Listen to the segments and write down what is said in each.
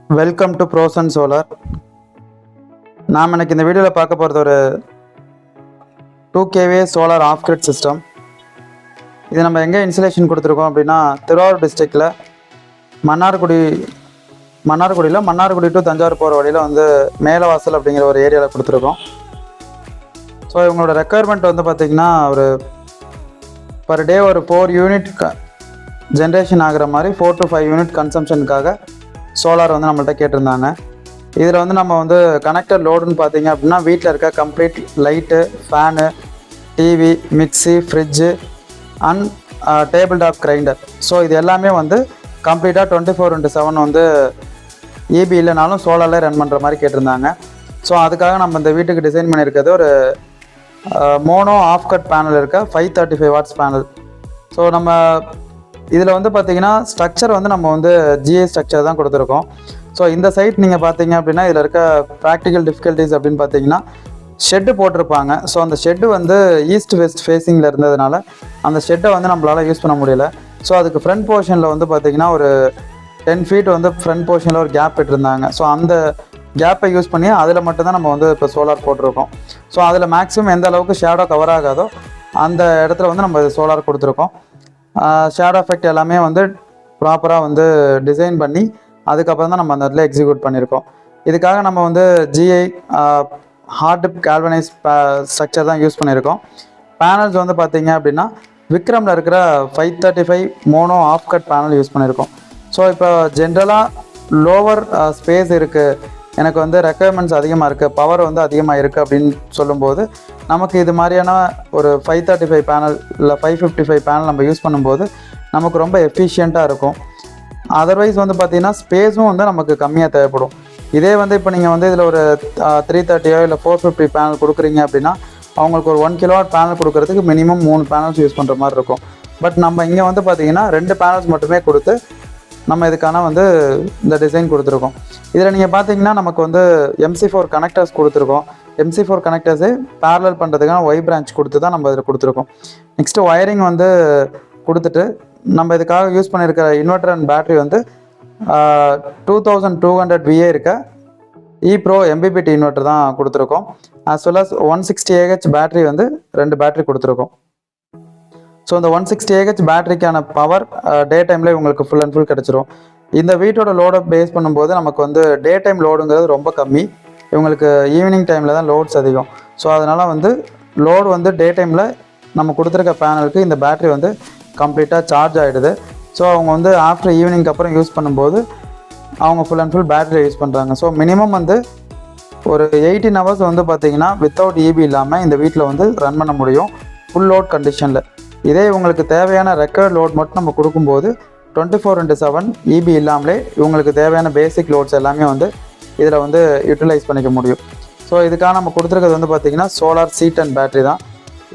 Welcome to bros and solar. நாம் எனக்கு இந்த வீடியோவில் பார்க்க போகிறது ஒரு 2 kVA solar off grid system. இது நம்ம எங்கே இன்ஸ்டலேஷன் கொடுத்துருக்கோம் அப்படின்னா, திருவாரூர் டிஸ்ட்ரிக்டில் மன்னார்குடி டு தஞ்சாவூர் போகிற வழியில் வந்து மேலவாசல் அப்படிங்கிற ஒரு ஏரியாவில் கொடுத்துருக்கோம். ஸோ இவங்களோட ரெக்குயர்மெண்ட் வந்து பார்த்திங்கன்னா, ஒரு பர் டே ஒரு 4 யூனிட் ஜென்ரேஷன் ஆகிற மாதிரி 4 to 5 யூனிட் கன்சம்ஷனுக்காக சோலார் வந்து நம்மள்ட்ட கேட்டிருந்தாங்க. இதில் வந்து நம்ம வந்து கனெக்டர் லோடுன்னு பார்த்தீங்க அப்படின்னா, வீட்டில் இருக்க complete light, fan, TV, mixie, fridge and table top grinder. So இது எல்லாமே வந்து கம்ப்ளீட்டாக 24/7 வந்து EB இல்லைனாலும் சோலாரில் ரன் பண்ணுற மாதிரி கேட்டிருந்தாங்க. ஸோ அதுக்காக நம்ம இந்த வீட்டுக்கு டிசைன் பண்ணியிருக்கிறது ஒரு மோனோ ஆஃப் கட் பேனல் இருக்க 535 வாட்ஸ் பேனல். ஸோ நம்ம இதில் வந்து பார்த்திங்கன்னா ஸ்ட்ரக்சர் வந்து நம்ம வந்து GI ஸ்ட்ரக்சர் தான் கொடுத்துருக்கோம். ஸோ இந்த சைட் நீங்கள் பார்த்தீங்க அப்படின்னா, இதில் இருக்க ப்ராக்டிக்கல் டிஃபிகல்ட்டிஸ் அப்படின்னு பார்த்தீங்கன்னா, ஷெட்டு போட்டிருப்பாங்க. ஸோ அந்த ஷெட்டு வந்து ஈஸ்ட் வெஸ்ட் ஃபேஸிங்கில் இருந்ததுனால அந்த ஷெட்டை வந்து நம்மளால் யூஸ் பண்ண முடியல. ஸோ அதுக்கு ஃப்ரண்ட் போர்ஷனில் வந்து பார்த்திங்கன்னா ஒரு 10 feet வந்து ஃப்ரண்ட் போர்ஷனில் ஒரு கேப் விட்டுருந்தாங்க. ஸோ அந்த கேப்பை யூஸ் பண்ணி அதில் மட்டும்தான் நம்ம வந்து இப்போ சோலார் போட்டிருக்கோம். ஸோ அதில் மேக்ஸிமம் எந்த அளவுக்கு ஷேடோ கவர் ஆகாதோ அந்த இடத்துல வந்து நம்ம சோலார் கொடுத்துருக்கோம். ஷேடோ எஃபெக்ட் எல்லாமே வந்து ப்ராப்பராக வந்து டிசைன் பண்ணி அதுக்கப்புறம் தான் நம்ம அந்த இடத்துல எக்ஸிக்யூட் பண்ணியிருக்கோம். இதுக்காக நம்ம வந்து GI ஹார்ட் கேல்வனைஸ் ஸ்ட்ரக்சர் தான் யூஸ் பண்ணியிருக்கோம். பேனல்ஸ் வந்து பார்த்திங்க அப்படின்னா, விக்ரமில் இருக்கிற 535 mono half cut panel use பண்ணியிருக்கோம். ஸோ இப்போ ஜென்ரலாக லோவர் ஸ்பேஸ் இருக்குது, எனக்கு வந்து ரெக்குயர்மெண்ட்ஸ் அதிகமாக இருக்குது, பவர் வந்து அதிகமாக இருக்குது அப்படின்னு சொல்லும்போது நமக்கு இது மாதிரியான ஒரு 535 பேனல் இல்லை 555 பேனல் நம்ம யூஸ் பண்ணும்போது நமக்கு ரொம்ப எஃபிஷியண்ட்டாக இருக்கும். அதர்வைஸ் வந்து பார்த்திங்கன்னா ஸ்பேஸும் வந்து நமக்கு கம்மியாக தேவைப்படும். இதே வந்து இப்போ நீங்கள் வந்து இதில் ஒரு 330 இல்லை 450 பேனல் கொடுக்குறீங்க அப்படின்னா, அவங்களுக்கு ஒரு 1 kW பேனல் கொடுக்குறதுக்கு மினிமம் 3 பேனல்ஸ் யூஸ் பண்ணுற மாதிரி இருக்கும். பட் நம்ம இங்கே வந்து பார்த்திங்கன்னா 2 பேனல்ஸ் மட்டுமே கொடுத்து நம்ம இதுக்கான வந்து இந்த டிசைன் கொடுத்துருக்கோம். இதில் நீங்கள் பார்த்தீங்கன்னா நமக்கு வந்து MC4 கனெக்டர்ஸ் கொடுத்துருக்கோம். MC4 கனெக்டர்ஸே பேரலல் பண்ணுறதுக்கான Y பிரான்ச் கொடுத்து தான் நம்ம இதில் கொடுத்துருக்கோம். நெக்ஸ்ட்டு ஒயரிங் வந்து கொடுத்துட்டு நம்ம இதுக்காக யூஸ் பண்ணியிருக்கிற இன்வெர்டர் அண்ட் பேட்டரி வந்து 2200 VA இருக்க EAPRO MPPT இன்வெர்டர் தான் கொடுத்துருக்கோம். as well as 160 Ah battery வந்து 2 பேட்டரி கொடுத்துருக்கோம். ஸோ இந்த 160 Ah பேட்டரிக்கான பவர் டே டைமில் உங்களுக்கு ஃபுல் அண்ட் ஃபுல் கிடச்சிரும். இந்த வீட்டோட லோடை பேஸ் பண்ணும்போது நமக்கு வந்து டே டைம் லோடுங்கிறது ரொம்ப கம்மி, இவங்களுக்கு ஈவினிங் டைமில் தான் லோட்ஸ் அதிகம். ஸோ அதனால் வந்து லோடு வந்து டே டைமில் நம்ம கொடுத்துருக்க பேனலுக்கு இந்த பேட்டரி வந்து கம்ப்ளீட்டாக சார்ஜ் ஆகிடுது. ஸோ அவங்க வந்து ஆஃப்டர் ஈவினிங்க்கு அப்புறம் யூஸ் பண்ணும்போது அவங்க full and full battery use பண்ணுறாங்க. ஸோ மினிமம் வந்து ஒரு 18 hours வந்து பார்த்திங்கன்னா வித்தவுட் EB இல்லாமல் இந்த வீட்டில் வந்து ரன் பண்ண முடியும் ஃபுல் லோட் கண்டிஷனில். இதே இவங்களுக்கு தேவையான ரெக்கார்ட் லோட் மட்டும் நம்ம கொடுக்கும்போது 24/7 EB இல்லாமலே இவங்களுக்கு தேவையான பேசிக் லோட்ஸ் எல்லாமே வந்து இதில் வந்து யூட்டிலைஸ் பண்ணிக்க முடியும். ஸோ இதுக்காக நம்ம கொடுத்துருக்கிறது வந்து பார்த்திங்கன்னா சோலார் C10 பேட்டரி தான்.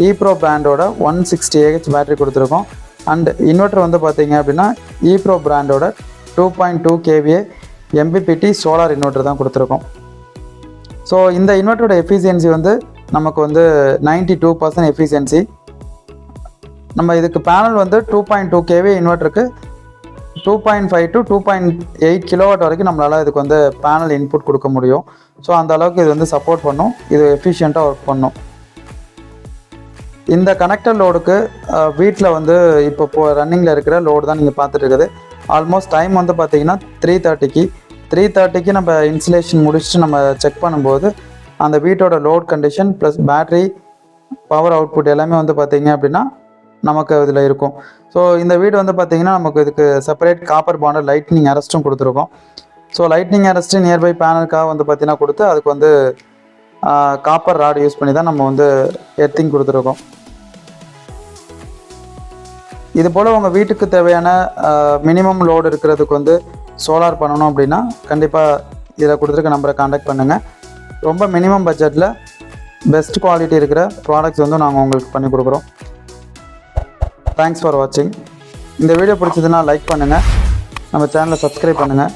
EAPRO பிராண்டோட 160 Ah பேட்டரி கொடுத்துருக்கோம். அண்ட் இன்வெர்டர் வந்து பார்த்திங்க அப்படின்னா EAPRO பிராண்டோட 2.2 kVA MPPT சோலார் இன்வெர்டர் தான் கொடுத்துருக்கோம். ஸோ இந்த இன்வெர்டரோட எஃபிஷியன்சி வந்து நமக்கு வந்து 92% எஃபிஷியன்சி. நம்ம இதுக்கு பேனல் வந்து 2.2 kVA இன்வெர்டருக்கு 2.5 to 2.8 kW வரைக்கும் நம்மளால் இதுக்கு வந்து பேனல் இன்புட் கொடுக்க முடியும். ஸோ அந்த அளவுக்கு இது வந்து சப்போர்ட் பண்ணும், இது எஃபிஷியண்ட்டாக ஒர்க் பண்ணும். இந்த கனெக்டர் லோடுக்கு வீட்டில் வந்து இப்போ ரன்னிங்கில் இருக்கிற லோடு தான் நீங்கள் பார்த்துட்டு இருக்குது. ஆல்மோஸ்ட் டைம் வந்து பார்த்திங்கன்னா 3:30க்கு நம்ம இன்ஸ்டலேஷன் முடிச்சுட்டு நம்ம செக் பண்ணும்போது அந்த வீட்டோட load condition plus battery power output எல்லாமே வந்து பார்த்திங்க அப்படின்னா நமக்கு இதில் இருக்கும். ஸோ இந்த வீடு வந்து பார்த்திங்கன்னா நமக்கு இதுக்கு செப்பரேட் காப்பர் பாண்டட் லைட்னிங் அரெஸ்ட்டும் கொடுத்துருக்கோம். ஸோ லைட்னிங் அரெஸ்ட்டு நியர்பை பேனலுக்காக வந்து பார்த்திங்கன்னா கொடுத்து அதுக்கு வந்து காப்பர் ராட் யூஸ் பண்ணி தான் நம்ம வந்து எர்த்திங் கொடுத்துருக்கோம். இது போல் உங்கள் வீட்டுக்கு தேவையான மினிமம் லோடு இருக்கிறதுக்கு வந்து சோலார் பண்ணணும் அப்படின்னா கண்டிப்பாக இதில் கொடுத்துருக்க நம்பரை காண்டாக்ட் பண்ணுங்கள். ரொம்ப மினிமம் பட்ஜெட்டில் பெஸ்ட் குவாலிட்டி இருக்கிற ப்ராடக்ட்ஸ் வந்து நாங்கள் உங்களுக்கு பண்ணி கொடுக்குறோம். தேங்க்ஸ் ஃபார் வாட்சிங். இந்த வீடியோ பிடிச்சதுன்னா லைக் பண்ணுங்கள், நம்ம சேனலை சப்ஸ்கிரைப் பண்ணுங்கள்.